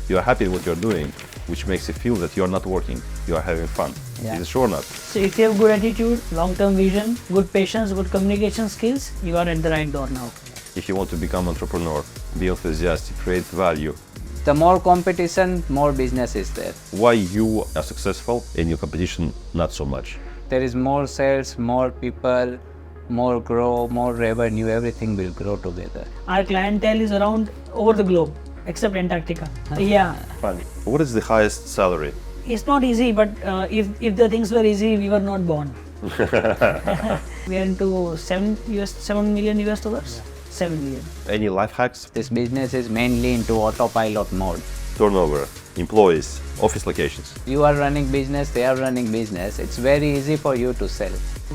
You are happy with what you're doing, which makes you feel that you're not working, you are having fun. Yeah. Is it true or not? So if you have good attitude, long-term vision, good patience, good communication skills, you are at the right door now. If you want to become an entrepreneur, be enthusiastic, create value, The more competition, more business is there. why you are successful and your competition not so much? There is more sales, more people, more grow, more revenue, everything will grow together. Our clientele is around over the globe, except Antarctica. Yeah, Fun. What is the highest salary? it's not easy, but if the things were easy, we were not born. We are into $7 million US dollars. 7 million. Any life hacks? This business is mainly into autopilot mode. Turnover, employees, office locations. You are running business, they are running business. It's very easy for you to sell.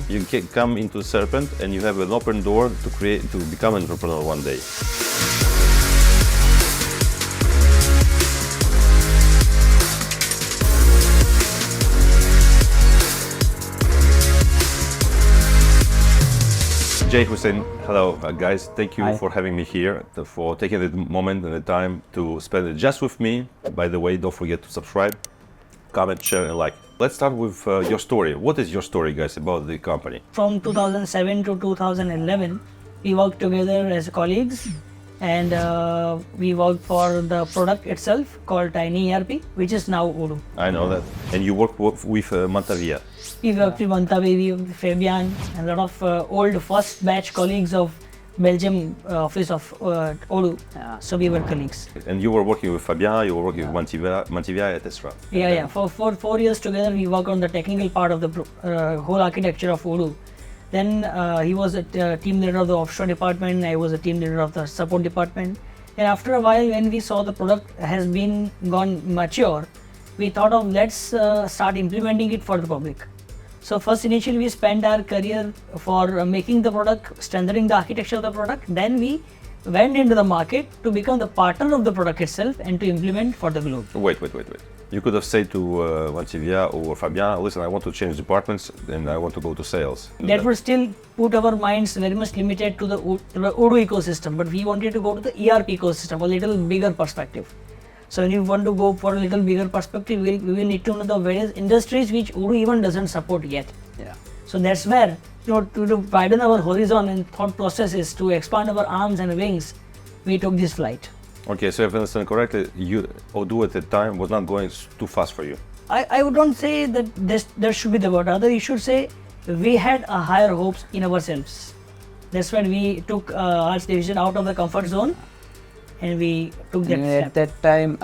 You can come into Serpent and you have an open door to become an entrepreneur one day. Jay Husen, hello guys, thank you Hi. for having me here, for taking the moment and the time to spend it just with me. By the way, don't forget to subscribe, comment, share and like. Let's start with your story. What is your story, guys, about the company? From 2007 to 2011, we worked together as colleagues, and we worked for the product itself called Tiny ERP, which is now Odoo. I know that. And you work with Mantavia. We worked with Montavi, with Fabian, and a lot of old first batch colleagues of Belgium office of Odoo. So we were colleagues. And you were working with Fabian, you were working with Mantavia, etc. Yeah. For 4 years together, we worked on the technical part of the whole architecture of Odoo. Then he was a team leader of the offshore department, I was a team leader of the support department. And after a while, when we saw the product has been gone mature, we thought of let's start implementing it for the public. So first initially we spent our career for making the product, strengthening the architecture of the product. Then we went into the market to become the partner of the product itself and to implement for the globe. Wait. You could have said to Mantavia or Fabian, listen, I want to change departments and I want to go to sales. That would still put our minds very much limited to the Odoo ecosystem, but we wanted to go to the ERP ecosystem, a little bigger perspective. So when you want to go for a little bigger perspective, we will need to know the various industries which Odoo even doesn't support yet. Yeah. So that's where, to widen our horizon and thought processes, to expand our arms and wings, we took this flight. Okay, so if I understand correctly, Odoo at the time was not going too fast for you. I would not say that there should be the word. Rather, you should say we had a higher hopes in ourselves. That's when we took our division out of the comfort zone and we took that And at step. that time,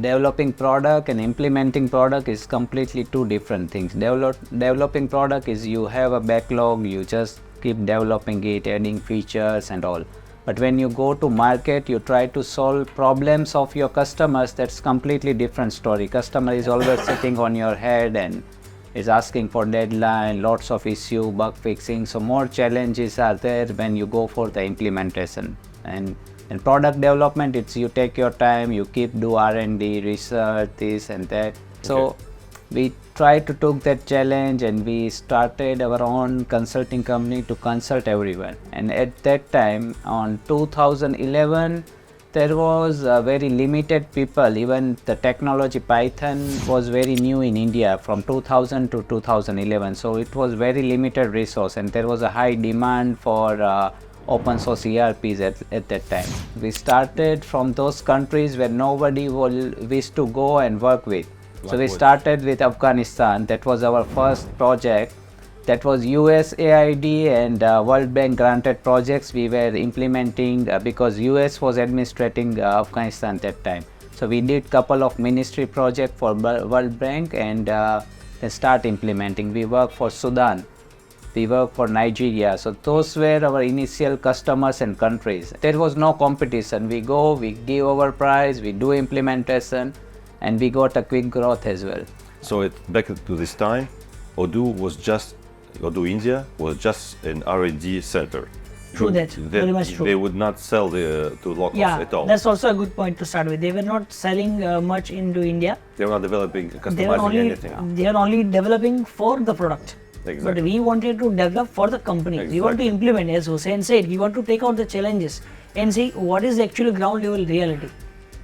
developing product and implementing product is completely two different things. Developing product is you have a backlog, you just keep developing it, adding features and all. But when you go to market, you try to solve problems of your customers, that's completely different story. Customer is always sitting on your head and is asking for deadline, lots of issue, bug fixing. So more challenges are there when you go for the implementation. And product development, it's you take your time, you keep do R&D, research, this and that. So we tried to take that challenge and we started our own consulting company to consult everyone. And at that time, on 2011, there was very limited people. Even the technology Python was very new in India from 2000 to 2011. So it was very limited resource and there was a high demand for open source ERPs at that time. We started from those countries where nobody wished to go and work with. So we started with Afghanistan. That was our first project. That was USAID and World Bank granted projects we were implementing because US was administrating Afghanistan that time. So we did couple of ministry projects for World Bank and then start implementing. We work for Sudan. We work for Nigeria. So those were our initial customers and countries. There was no competition. We go, we give our price, we do implementation, and we got a quick growth as well. So back to this time, Odoo India was just an R&D center. True that, very much true. They would not sell to locals at all. That's also a good point to start with. They were not selling much into India. They were not developing, customizing anything. They were only developing for the product. Exactly. But we wanted to develop for the company. Exactly. We want to implement, as Hussein said, we want to take out the challenges and see what is the actual ground level reality.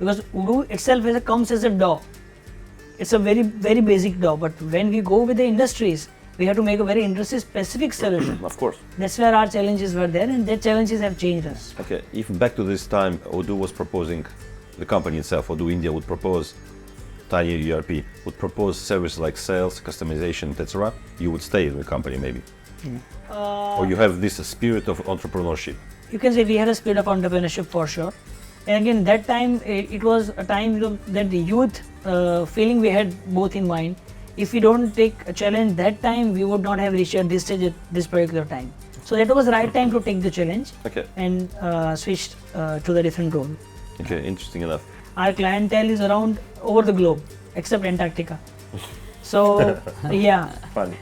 because Odoo itself comes as a DAW. It's a very, very basic DAW, but when we go with the industries, we have to make a very industry specific solution. Of course. That's where our challenges were there, and their challenges have changed us. Okay, if back to this time, Odoo was proposing, the company itself, Odoo India, would propose tiny ERP, would propose services like sales, customization, etc., you would stay in the company maybe. Or you have this spirit of entrepreneurship. You can say we had a spirit of entrepreneurship for sure. And again, that time, it was a time that the youth feeling we had both in mind. If we don't take a challenge that time, we would not have reached at this stage at this particular time. So that was the right time to take the challenge and switch to the different role. Okay, interesting enough. Our clientele is around over the globe, except Antarctica. So, yeah. Fun.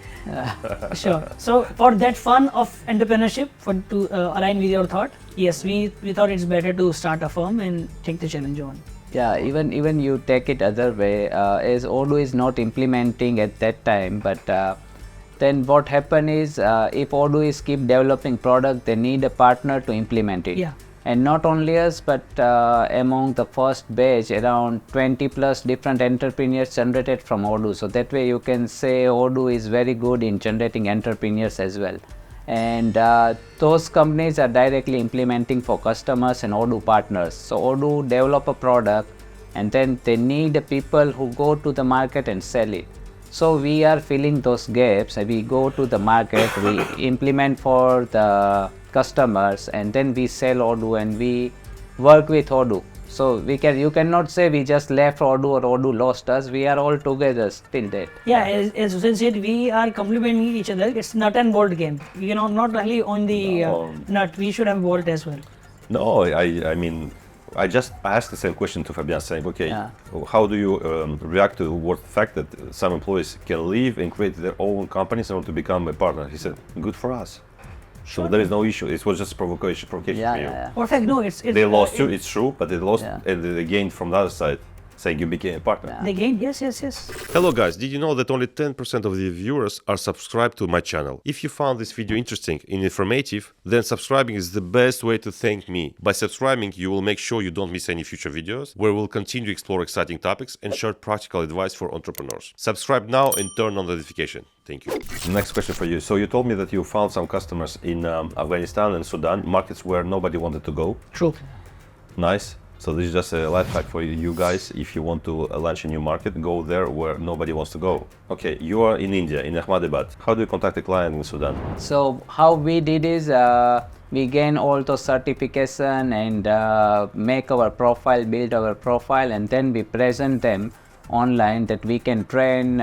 Sure. So for that fun of entrepreneurship, to align with your thought, yes, we thought it's better to start a firm and take the challenge on. Yeah, even you take it other way, as Odoo is not implementing at that time, but then what happen is if Odoo is keep developing product, they need a partner to implement it. Yeah. And not only us, but among the first batch, around 20 plus different entrepreneurs generated from Odoo. So that way you can say Odoo is very good in generating entrepreneurs as well. And those companies are directly implementing for customers and Odoo partners. So Odoo develop a product and then they need people who go to the market and sell it. So we are filling those gaps and we go to the market, we implement for the customers and then we sell Odoo and we work with Odoo. So you cannot say we just left Odoo or Odoo lost us. We are all together till date. Yeah, as Husen said, we are complementing each other. It's nut and bolt game. You know, not only on the nut, we should have bolt as well. No, I mean, I just asked the same question to Fabian, saying, okay, how do you react to the fact that some employees can leave and create their own companies and want to become a partner? He said, good for us. So there is no issue. It was just provocation for you. Perfect. No, it's they lost you. It's true, but they lost and they gained from the other side, saying you became a partner. They gained. Yes. Hello guys, did you know that only 10% of the viewers are subscribed to my channel? If you found this video interesting and informative, then subscribing is the best way to thank me. By subscribing, you will make sure you don't miss any future videos where we'll continue to explore exciting topics and share practical advice for entrepreneurs. Subscribe now and turn on the notification. Thank you. Next question for you. So you told me that you found some customers in Afghanistan and Sudan, markets where nobody wanted to go. True. Nice. So this is just a life hack for you guys. If you want to launch a new market, go there where nobody wants to go. Okay, you are in India, in Ahmedabad. How do you contact a client in Sudan? So how we did is we gain all those certification and make our profile, build our profile, and then we present them online that we can train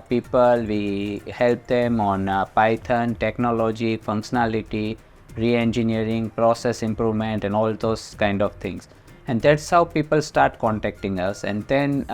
people, we help them on Python, technology, functionality, re-engineering, process improvement and all those kind of things. And that's how people start contacting us. And then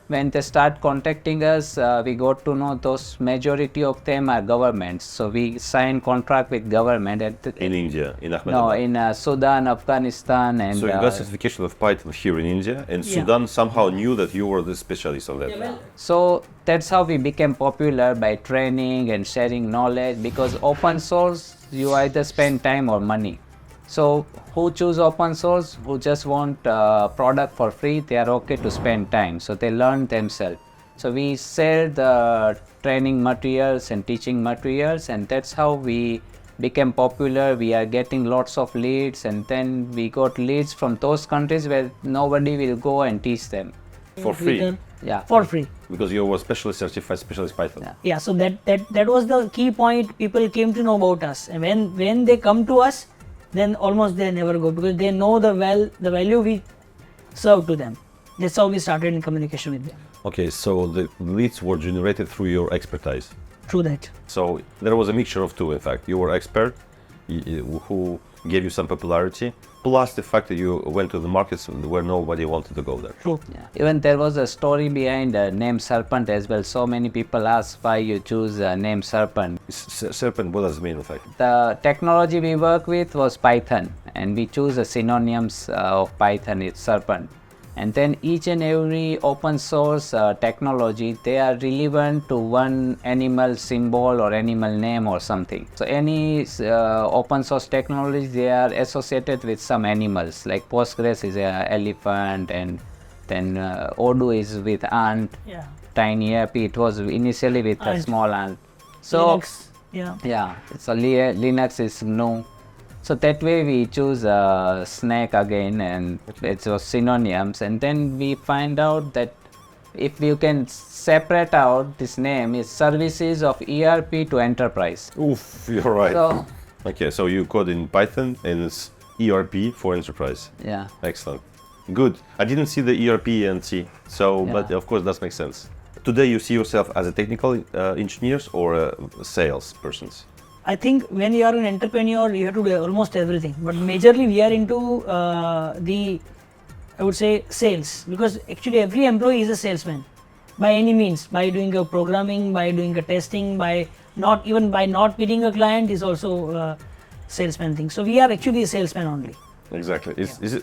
when they start contacting us, we got to know those majority of them are governments. So we sign contract with government. In India, in Ahmedabad? No, in Sudan, Afghanistan. And so you got certification of Python here in India, and Sudan somehow knew that you were the specialist on that. So that's how we became popular, by training and sharing knowledge, because open source, you either spend time or money. So who choose open source, who just want product for free, they are okay to spend time. So they learn themselves. So we share the training materials and teaching materials, and that's how we became popular. We are getting lots of leads, and then we got leads from those countries where nobody will go and teach them. For free? Yeah. For free. Because you were certified specialist Python. Yeah, so that was the key point. People came to know about us. And when they come to us, then almost they never go, because they know the value we serve to them. That's how we started in communication with them. Okay, so the leads were generated through your expertise. True that. So there was a mixture of two, in fact. You were expert, who gave you some popularity, plus the fact that you went to the markets where nobody wanted to go there. True. Yeah. Even there was a story behind the name Serpent as well. So many people ask why you choose the name Serpent. Serpent, what does it mean, in fact? The technology we work with was Python, and we choose the synonyms of Python, it's Serpent. And then each and every open source technology, they are relevant to one animal symbol or animal name or something. So any open source technology, they are associated with some animals, like Postgres is an elephant, and Then Odoo is with Ant. Yeah. Tiny ERP, it was initially with a Ant. small Ant. So Linux, yeah. yeah, so Linux is no. So that way we choose Snake again, and it was synonyms. And then we find out that if you can separate out this name is services of ERP to enterprise. Oof, you're right. So Okay, so you code in Python and it's ERP for enterprise. yeah, Excellent. Good. I didn't see the ERP and C, so but Yeah. of course that makes sense. Today you see yourself as a technical engineers or sales persons? I think when you are an entrepreneur, you have to do almost everything. But majorly, we are into I would say, sales, because actually every employee is a salesman by any means. By doing a programming, by doing a testing, by not meeting a client is also a salesman thing. So we are actually a salesman only. Exactly.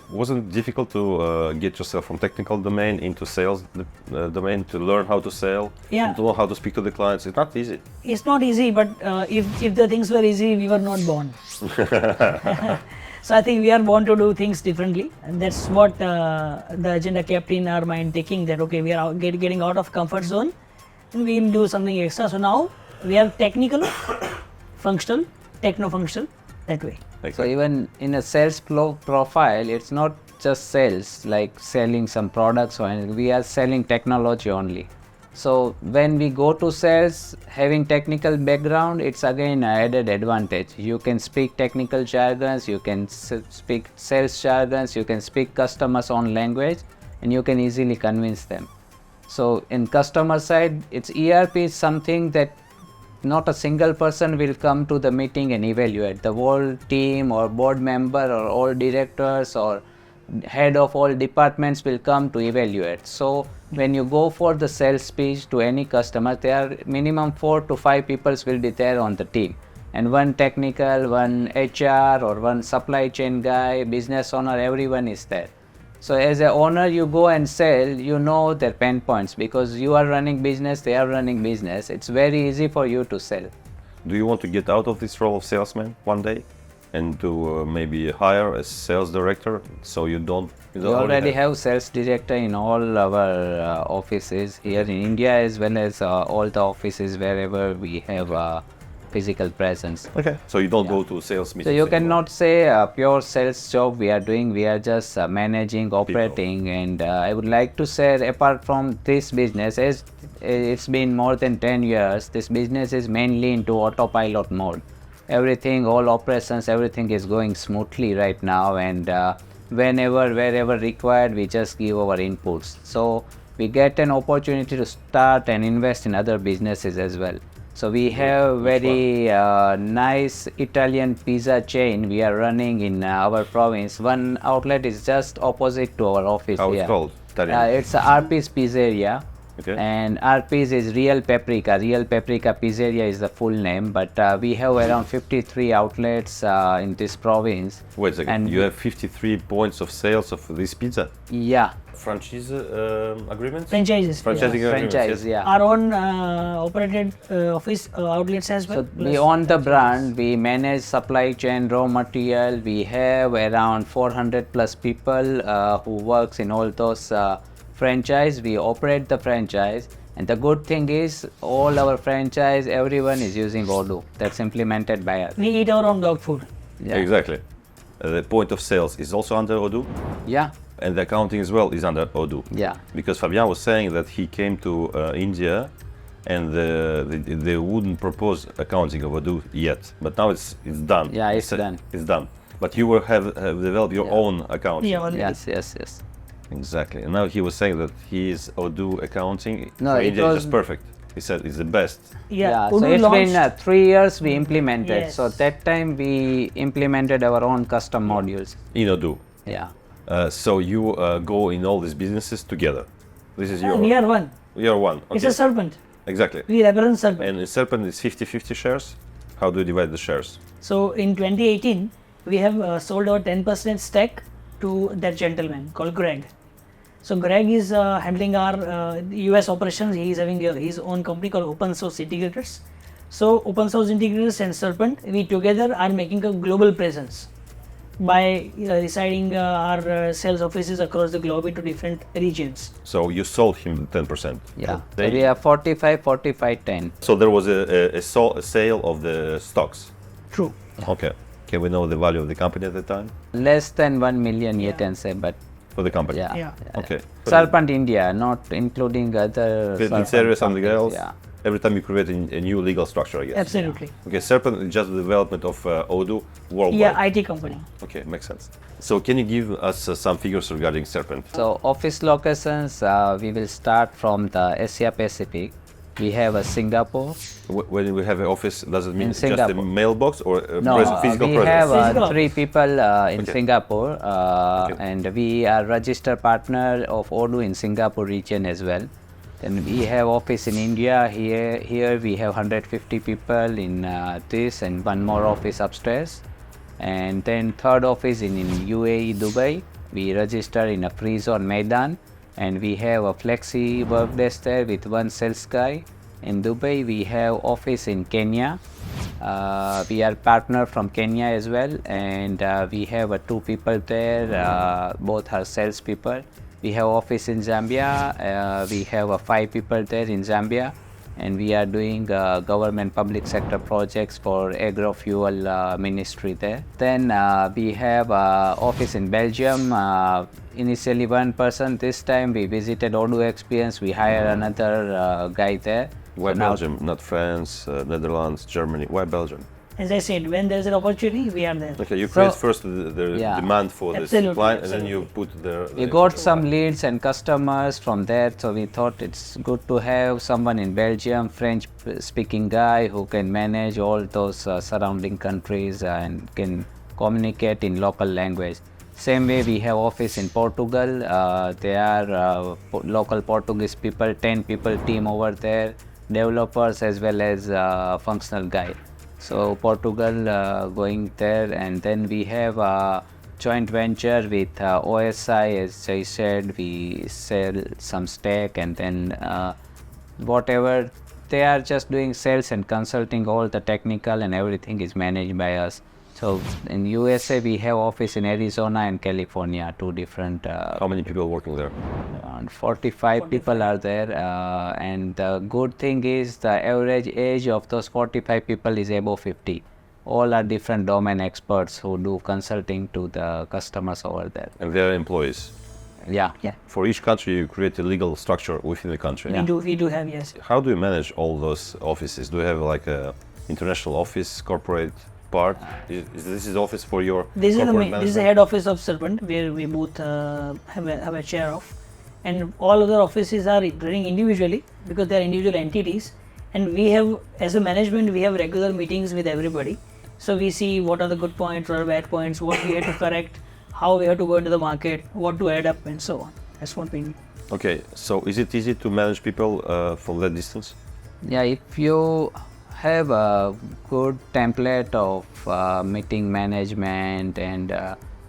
Wasn't it difficult to get yourself from technical domain into sales domain to learn how to sell, Yeah. to know how to speak to the clients? It's not easy. It's not easy, but if the things were easy, we were not born. So I think we are born to do things differently, and that's what the agenda kept in our mind, thinking that okay, we are getting out of comfort zone, and we will do something extra. So now we are technical, functional, techno-functional, that way. so even in a sales profile, it's not just sales like selling some products or anything. We are selling technology only. So when we go to sales, having technical background, it's again an added advantage. You can speak technical jargons, you can speak sales jargons, you can speak customers' own language, and you can easily convince them. So in customer side, it's ERP is something that not a single person will come to the meeting and evaluate. The whole team or board member or all directors or head of all departments will come to evaluate. So when you go for the sales speech to any customer, there are minimum 4 to 5 people will be there on the team, and one technical, one HR or one supply chain guy, business owner, everyone is there. So as an owner, you go and sell, you know their pain points, because you are running business, they are running business. It's very easy for you to sell. Do you want to get out of this role of salesman one day and to maybe hire a sales director so you don't We already have sales director in all our offices here in India, as well as all the offices wherever we have physical presence. Okay. So you don't go to sales meetings So you anymore. cannot say a pure sales job we are doing. We are just managing, operating, and I would like to say, apart from this business, as it's been more than 10 years, this business is mainly into autopilot mode. Everything, all operations, everything is going smoothly right now, and whenever, wherever required, we just give our inputs. So we get an opportunity to start and invest in other businesses as well. So we have very nice Italian pizza chain we are running in our province. One outlet is just opposite to our office How here. it's called? Italian. It's RP's Pizzeria. Okay. And RP's is Real Paprika. Real Paprika Pizzeria is the full name, but we have around 53 outlets in this province. Wait a second. And You have 53 points of sales of this pizza. yeah, Franchise agreements? Franchises. Franchising yeah. agreements, franchise, yes. yeah. Our own operated office outlets as well. So we plus own the franchises. brand, we manage supply chain, raw material. We have around 400 plus people who works in all those franchise. We operate the franchise, and the good thing is all our franchise, everyone is using Odoo. That's implemented by us. We eat our own dog food. Yeah. Exactly. The point of sales is also under Odoo, Yeah, and the accounting as well is under Odoo. yeah. Because Fabian was saying that he came to India and they wouldn't propose accounting of Odoo yet, but now it's done. Yeah, it's done. It's done. But you will have developed your own accounting. Yeah, already. Yes. Exactly. And now he was saying that his Odoo accounting No, for it India is was- just perfect. He said it's the best. Yeah, So Odoo it's launched- been 3 years we implemented. Yes. So that time we implemented our own custom modules. In Odoo. Yeah. So you go in all these businesses together. This is your. we are one. You're one. Okay. It's a serpent. Exactly. We represent serpent. And in Serpent is 50-50 shares. How do you divide the shares? So in 2018, we have sold our 10% stake to that gentleman called Greg. So Greg is handling our US operations. He is having his own company called Open Source Integrators. So Open Source Integrators and Serpent, we together are making a global presence. by deciding our sales offices across the globe into different regions. So you sold him 10%. Yeah. So They- we are 45, 45, 10. So there was a sale of the stocks. True. Okay. Can we know the value of the company at the time? Less than 1 million, you Yeah. can say, but For the company? yeah. Yeah. Okay. Serpent India, not including other. It's Serpent serious something companies, else. Yeah. Every time you create a new legal structure, I guess. Absolutely. Okay, Serpent is just the development of Odoo worldwide. Yeah, IT company. Okay, makes sense. So can you give us some figures regarding Serpent? So office locations, we will start from the Asia Pacific. We have a Singapore. When we have an office, does it mean just a Singapore. mailbox or a No, physical we presence? have Physical. 3 people in Okay. Singapore, Okay. and we are registered partner of Odoo in Singapore region as well. Then we have office in India. Here we have 150 people in this, and one more office upstairs. And then third office in UAE, Dubai. We register in a free zone Maidan, and we have a flexi work desk there with one sales guy. In Dubai, we have office in Kenya. We are partner from Kenya as well, and we have 2 people there. Both are sales people. We have office in Zambia. We have 5 people there in Zambia, and we are doing government public sector projects for agro fuel ministry there. Then we have office in Belgium. Initially 1 person. This time we visited Odoo Experience. We hire another guy there. Why So now- Belgium, not France, Netherlands, Germany? Why Belgium? As I said, when there's an opportunity, we are there. Okay, you So- create first the Yeah. demand for this Absolutely, client, and then you put the We got some leads and customers from there, so we thought it's good to have someone in Belgium, French speaking guy who can manage all those surrounding countries and can communicate in local language. Same way we have office in Portugal. They are local Portuguese people, 10 people team over there, developers as well as functional guy. So Portugal going there, and then we have a joint venture with OSI. As I said, we sell some stack, and then whatever they are just doing sales and consulting. All the technical and everything is managed by us. So in USA we have office in Arizona and California, 2 different. How many people working there? Around 45 people are there, and the good thing is the average age of those 45 people is above 50. All are different domain experts who do consulting to the customers over there. And they are employees. Yeah. Yeah. For each country, you create a legal structure within the country. We do have, yes. How do you manage all those offices? Do you have like a international office, corporate part? Is this is office for your This is the corporate this is the management? head office of Serpent, where we both have a chair of, and all other offices are running individually because they are individual entities. And we have, as a management, we have regular meetings with everybody. So we see what are the good points, what are bad points, what we have to correct, how we have to go into the market, what to add up, and so on. That's what we do. Okay, so is it easy to manage people from that distance? Yeah, if you have a good template of meeting management, and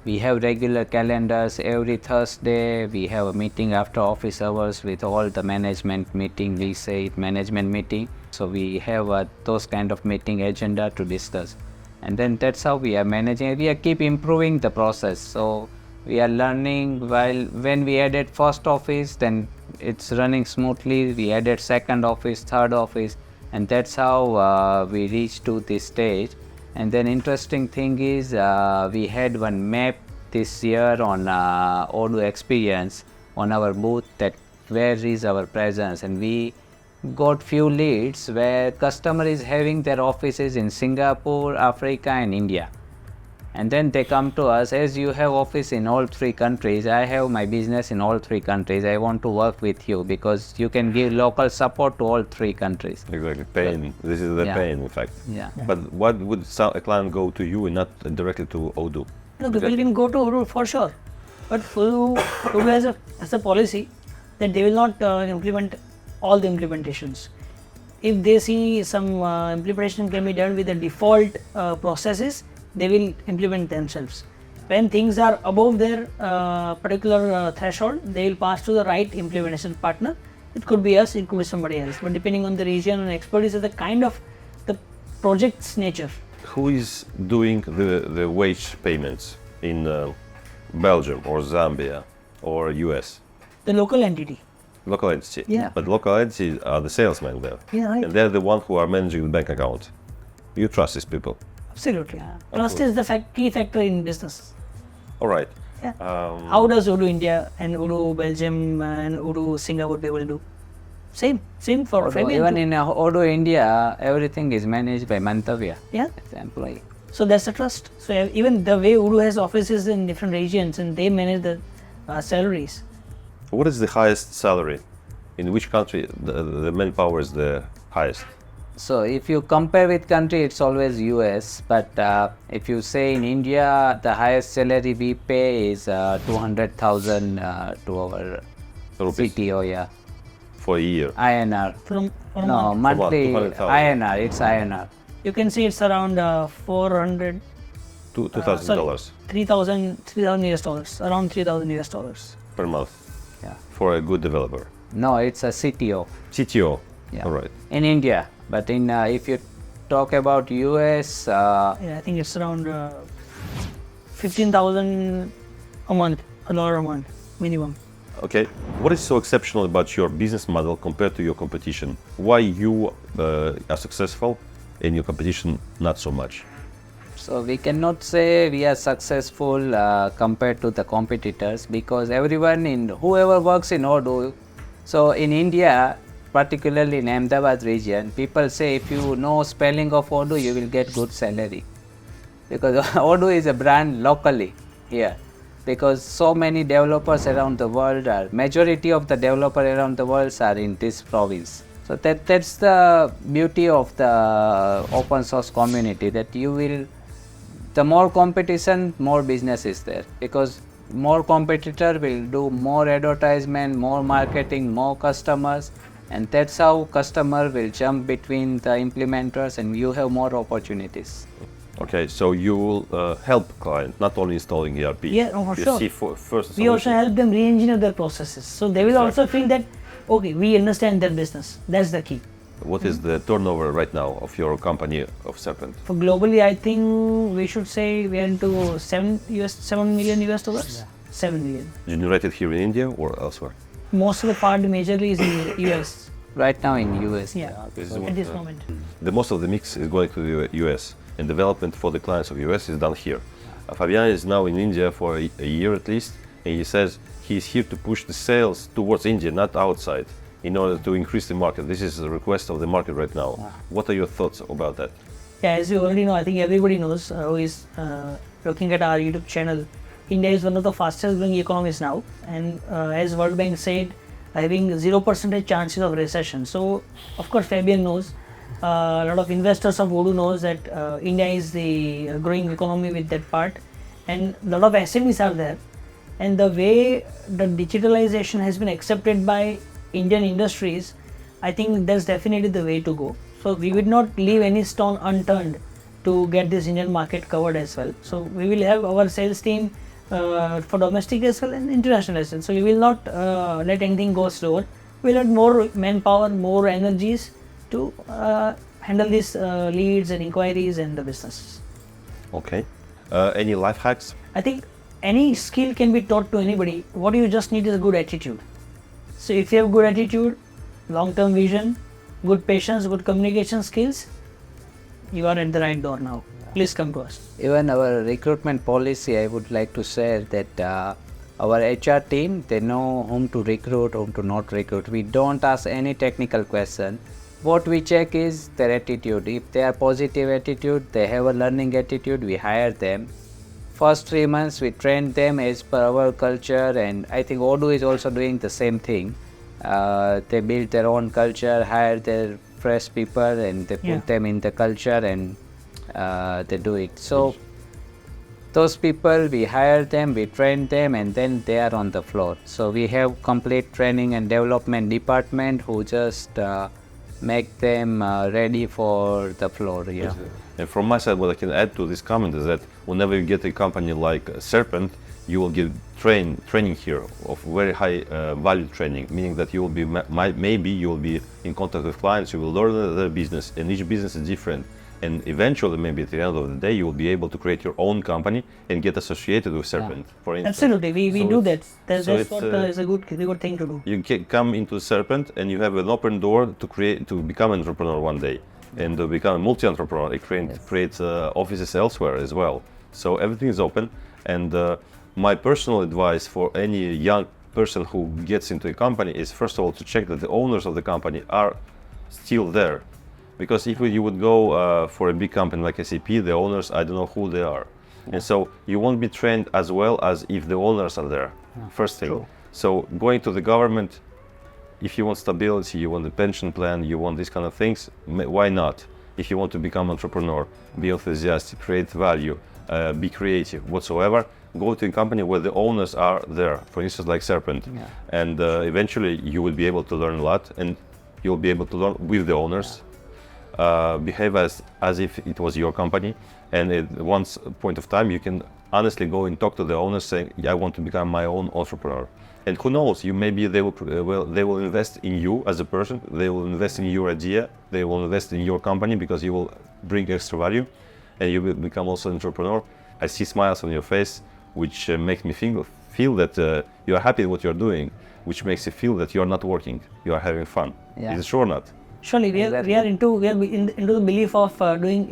we have regular calendars. Every Thursday we have a meeting after office hours with all the management meeting. We say it management meeting. So we have those kind of meeting agenda to discuss, and then that's how we are managing. We are keep improving the process. So we are learning. While when we added first office, then it's running smoothly. We added second office, third office, and that's how we reached to this stage. And then interesting thing is we had one map this year on Odoo Experience on our booth, that where is our presence, and we got few leads where customer is having their offices in Singapore, Africa and India. And then they come to us, as you have office in all 3 countries, I have my business in all 3 countries, I want to work with you because you can give local support to all 3 countries. Exactly, pain. This is the Yeah. pain, in fact. Yeah. But what would a client go to you and not directly to Odoo? No, people can go to Odoo for sure, but Odoo has a policy that they will not implement all the implementations. If they see some implementation can be done with the default processes, they will implement themselves. When things are above their particular threshold, they will pass to the right implementation partner. It could be us, it could be somebody else, but depending on the region and expertise of the kind of the project's nature. Who is doing the wage payments? in Belgium or Zambia or US? The local entity. Local entity. Yeah. But local entity are the salesmen there. Yeah, right. And they're the one who are managing the bank account. You trust these people. Absolutely. Trust is the key factor in business. All right. Yeah. How does Odoo India and Odoo Belgium and Odoo Singapore be able to do? Same for Fabian Even too. in Odoo India, everything is managed by Mantavya, Yeah. the employee. So that's the trust. So even the way Odoo has offices in different regions and they manage the salaries. What is the highest salary? In which country the manpower is the highest? So if you compare with country, it's always US. But if you say in India, the highest salary we pay is 200,000 to our Rupees CTO, yeah. for a year. INR. From No, monthly 200,000. INR, it's INR. you can see it's around 400 $2,000 3,000 US dollars, around 3,000 US dollars. per month Yeah. for a good developer. No, it's a CTO. CTO. Yeah. All right. In India. But in if you talk about US, Yeah, I think it's around 15,000 a month, $1 a month minimum. Okay. What is so exceptional about your business model compared to your competition? Why you are successful and your competition not so much? so we cannot say we are successful compared to the competitors, because whoever works in Odoo, so in India, particularly in Ahmedabad region, people say if you know spelling of Odoo, you will get good salary, because Odoo is a brand locally here, because so many developers around the world majority of the developers around the world are in this province. So that's the beauty of the open source community, that the more competition, more business is there, because more competitor will do more advertisement, more marketing, more customers, and that's how customer will jump between the implementers and you have more opportunities. Okay, so you will help client, not only installing ERP. Yeah, for you sure. see first We also help them re-engineer their processes. So they will also feel that, okay, we understand their business. That's the key. What is the turnover right now of your company of Serpent? For globally, I think we should say we are into 7 million US dollars. Yeah. 7 million. Generated here in India or elsewhere? Most of the part majorly is in US. Right now in US. Yeah, This is at this moment. The most of the mix is going to the US, and development for the clients of US is done here. Fabian is now in India for a year at least, and he says he's here to push the sales towards India, not outside, in order to increase the market. This is the request of the market right now. What are your thoughts about that? Yeah, as you already know, I think everybody knows who is looking at our YouTube channel. India is one of the fastest growing economies now, and as World Bank said, having 0% chances of recession. So, of course, Fabian knows, a lot of investors of Odoo knows that India is the growing economy with that part, and a lot of SMEs are there. And the way the digitalization has been accepted by Indian industries, I think that's definitely the way to go. So we would not leave any stone unturned to get this Indian market covered as well. So we will have our sales team for domestic as well and international as well. So we will not let anything go slower. We'll have more manpower, more energies to handle these leads and inquiries and the business. Okay. Any life hacks? I think any skill can be taught to anybody. What you just need is a good attitude. So if you have good attitude, long-term vision, good patience, good communication skills, you are at the right door now. Please come to us. Even our recruitment policy, I would like to share that our HR team, they know whom to recruit, whom to not recruit. We don't ask any technical question. What we check is their attitude. If they are positive attitude, they have a learning attitude, we hire them. First 3 months we train them as per our culture, and I think Odoo is also doing the same thing. They build their own culture, hire their fresh people, and they put them in the culture, and they do it. So those people, we hire them, we train them, and then they are on the floor. So we have complete training and development department who just make them ready for the floor. Yeah. And from my side, what I can add to this comment is that whenever you get a company like Serpent, you will get training here of very high value training, meaning that you will be maybe you will be in contact with clients, you will learn their business, and each business is different. And eventually, maybe at the end of the day, you will be able to create your own company and get associated with Serpent, for instance. Absolutely, we So do it's- that. so That's what is a good thing to do. You can come into Serpent and you have an open door to become an entrepreneur one day and to become a multi-entrepreneur. It creates offices elsewhere as well. So everything is open. And my personal advice for any young person who gets into a company is, first of all, to check that the owners of the company are still there. Because if you would go for a big company like SAP, the owners, I don't know who they are. And so you won't be trained as well as if the owners are there, first thing. True. So going to the government, if you want stability, you want a pension plan, you want these kind of things, why not? If you want to become an entrepreneur, be enthusiastic, create value, be creative, whatsoever, go to a company where the owners are there, for instance, like Serpent. Yeah. And eventually you will be able to learn a lot, and you'll be able to learn with the owners. Behave as if it was your company, and at one point of time you can honestly go and talk to the owners saying, I want to become my own entrepreneur. And who knows, maybe they will invest in you as a person, they will invest in your idea, they will invest in your company because you will bring extra value, and you will become also an entrepreneur. I see smiles on your face, which make me feel that you are happy with what you're doing, which makes you feel that you are not working, you are having fun. Yeah. Is it true or not? Surely, we are into the belief of doing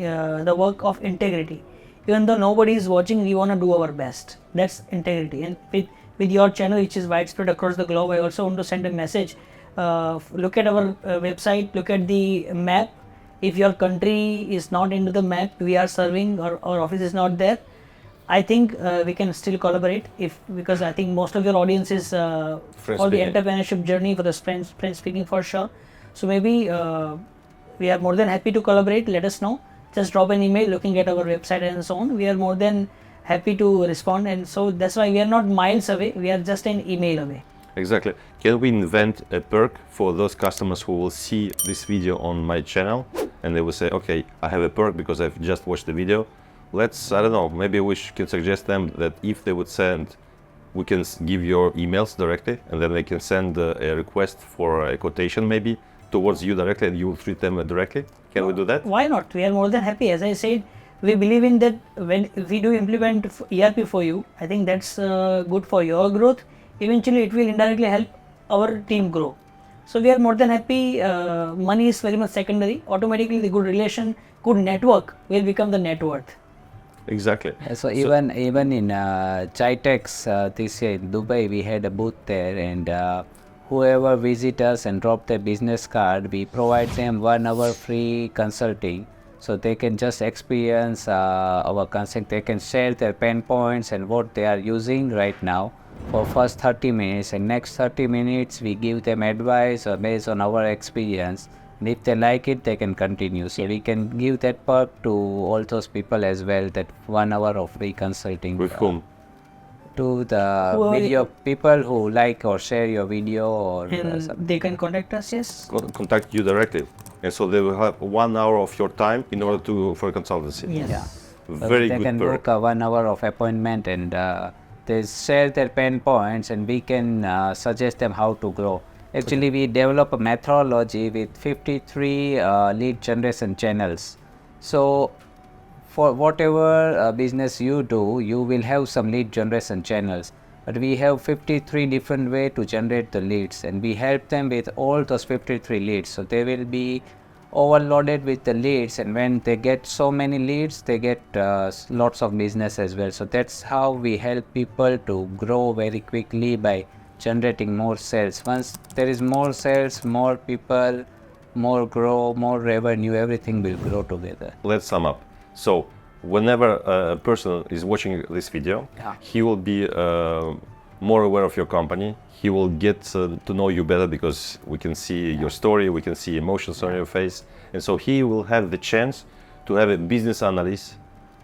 the work of integrity. Even though nobody is watching, we want to do our best. That's integrity. And with your channel, which is widespread across the globe, I also want to send a message. Look at our website. Look at the map. If your country is not into the map we are serving, or our office is not there, I think we can still collaborate. Because I think most of your audience is for the entrepreneurship journey, for the French speaking for sure. So maybe we are more than happy to collaborate. Let us know. Just drop an email looking at our website and so on. We are more than happy to respond. And so that's why we are not miles away. We are just an email away. Exactly. Can we invent a perk for those customers who will see this video on my channel and they will say, okay, I have a perk because I've just watched the video. Let's, I don't know, maybe we can suggest them that if they would send, we can give your emails directly, and then they can send a request for a quotation maybe towards you directly, and you will treat them directly. Can we do that? Why not? We are more than happy. As I said, we believe in that when we do implement ERP for you, I think that's good for your growth. Eventually, it will indirectly help our team grow. So we are more than happy. Money is very much secondary. Automatically, the good relation, good network will become the net worth. Exactly. So even in Chitex this year in Dubai, we had a booth there, and whoever visits us and drop their business card, we provide them 1 hour free consulting, so they can just experience our concept. They can share their pain points and what they are using right now for first 30 minutes, and next 30 minutes we give them advice based on our experience. And if they like it, they can continue. So we can give that perk to all those people as well, that 1 hour of free consulting. With whom? To the video people who like or share your video, or And they can contact us, yes. Contact you directly. And so they will have 1 hour of your time in order for a consultancy. Yes. Yeah. Very they good can perk. book a 1 hour of appointment, and they share their pain points, and we can suggest them how to grow. Actually, we develop a methodology with 53 lead generation channels. So for whatever business you do, you will have some lead generation channels. But we have 53 different ways to generate the leads, and we help them with all those 53 leads. So they will be overloaded with the leads, and when they get so many leads, they get lots of business as well. So that's how we help people to grow very quickly, by generating more sales. Once there is more sales, more people, more grow, more revenue, everything will grow together. Let's sum up. So whenever a person is watching this video, he will be more aware of your company. He will get to know you better because we can see your story, we can see emotions on your face. And so he will have the chance to have a business analysis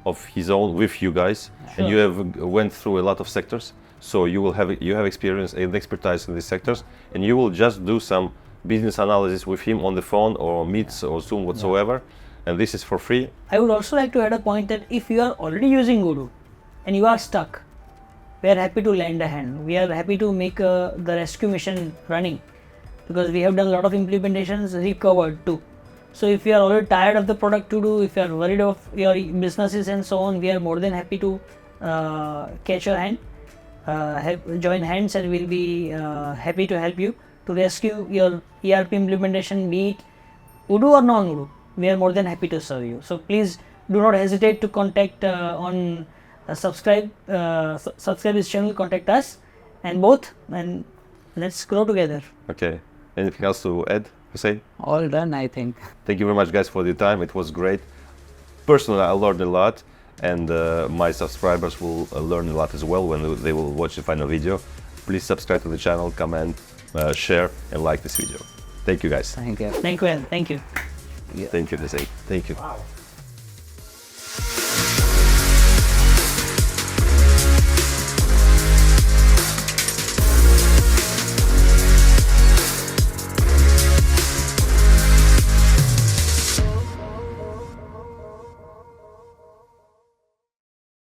of his own with you guys. Sure. And you have went through a lot of sectors. So you have experience and expertise in these sectors, and you will just do some business analysis with him on the phone or Meets or Zoom whatsoever. And this is for free. I would also like to add a point that if you are already using Odoo and you are stuck, we are happy to lend a hand. We are happy to make the rescue mission running, because we have done a lot of implementations, recovered too. So if you are already tired of the product to do, if you are worried of your businesses and so on, we are more than happy to catch your hand, join hands, and we'll be happy to help you to rescue your ERP implementation, be it Odoo or non-Odoo. We are more than happy to serve you. So please do not hesitate to contact subscribe this channel, contact us, and let's grow together. Okay. Anything else to add, Hussein? All done, I think. Thank you very much, guys, for the time. It was great. Personally, I learned a lot, and my subscribers will learn a lot as well when they will watch the final video. Please subscribe to the channel, comment, share, and like this video. Thank you, guys. Thank you. Thank you. Thank you. Thank you, Hussein. Thank you. Wow.